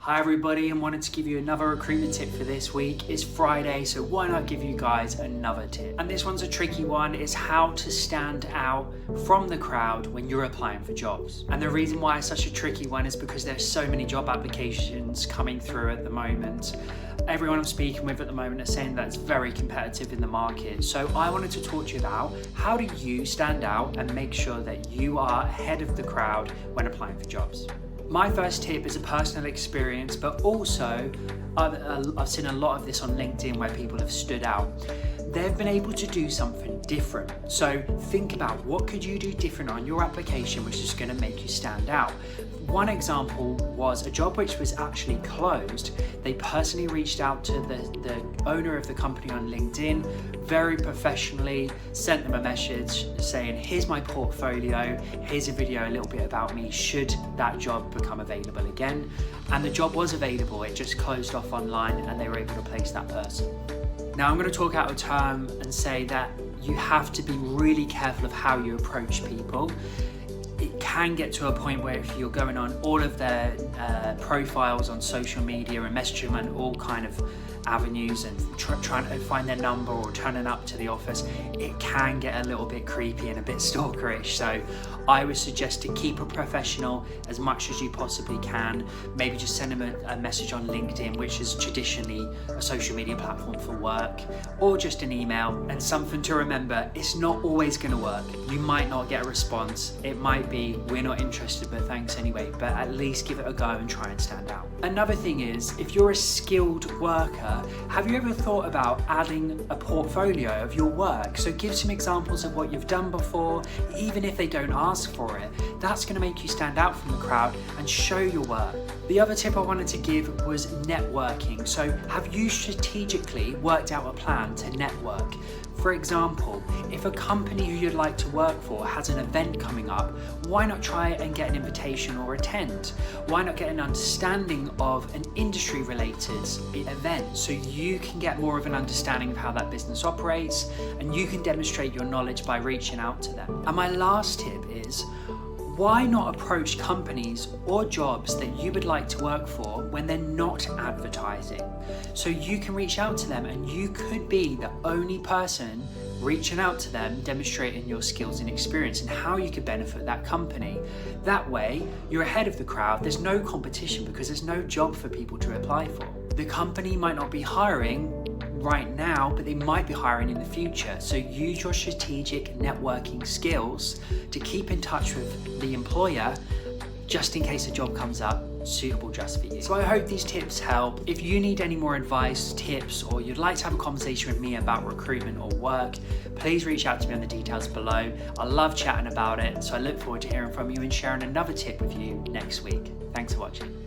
Hi everybody, and wanted to give you another recruitment tip for this week. It's Friday, so why not give you guys another tip? And this one's a tricky one, is how to stand out from the crowd when you're applying for jobs. And the reason why it's such a tricky one is because there's so many job applications coming through at the moment. Everyone I'm speaking with at the moment is saying that it's very competitive in the market. So I wanted to talk to you about how do you stand out and make sure that you are ahead of the crowd when applying for jobs. My first tip is a personal experience, but also I've seen a lot of this on LinkedIn where people have stood out. They've been able to do something different. So think about what could you do different on your application which is going to make you stand out. One example was a job which was actually closed. They personally reached out to the owner of the company on LinkedIn, very professionally, sent them a message saying, here's my portfolio, here's a video a little bit about me, should that job become available again. And the job was available, it just closed off online and they were able to place that person. Now I'm going to talk out of term and say that you have to be really careful of how you approach people. It can get to a point where if you're going on all of their profiles on social media and messaging them on all kind of avenues and trying to find their number or turning up to the office, it can get a little bit creepy and a bit stalkerish. So I would suggest to keep it professional as much as you possibly can. Maybe just send them a message on LinkedIn, which is traditionally a social media platform for work, or just an email. And something to remember, it's not always going to work. You might not get a response. It might be, we're not interested, but thanks anyway. But at least give it a go and try and stand out. Another thing is, if you're a skilled worker, have you ever thought about adding a portfolio of your work? So give some examples of what you've done before, even if they don't ask for it. That's going to make you stand out from the crowd and show your work. The other tip I wanted to give was networking. So have you strategically worked out a plan to network? For example, if a company who you'd like to work for has an event coming up, why not try and get an invitation or attend? Why not get an understanding of an industry related event so you can get more of an understanding of how that business operates and you can demonstrate your knowledge by reaching out to them. And my last tip is, why not approach companies or jobs that you would like to work for when they're not advertising? So you can reach out to them and you could be the only person reaching out to them, demonstrating your skills and experience and how you could benefit that company. That way, you're ahead of the crowd. There's no competition because there's no job for people to apply for. The company might not be hiring right now, but they might be hiring in the future. So use your strategic networking skills to keep in touch with the employer just in case a job comes up suitable just for you. So I hope these tips help. If you need any more advice, tips, or you'd like to have a conversation with me about recruitment or work, please reach out to me on the details below. I love chatting about it, so I look forward to hearing from you and sharing another tip with you next week. Thanks for watching.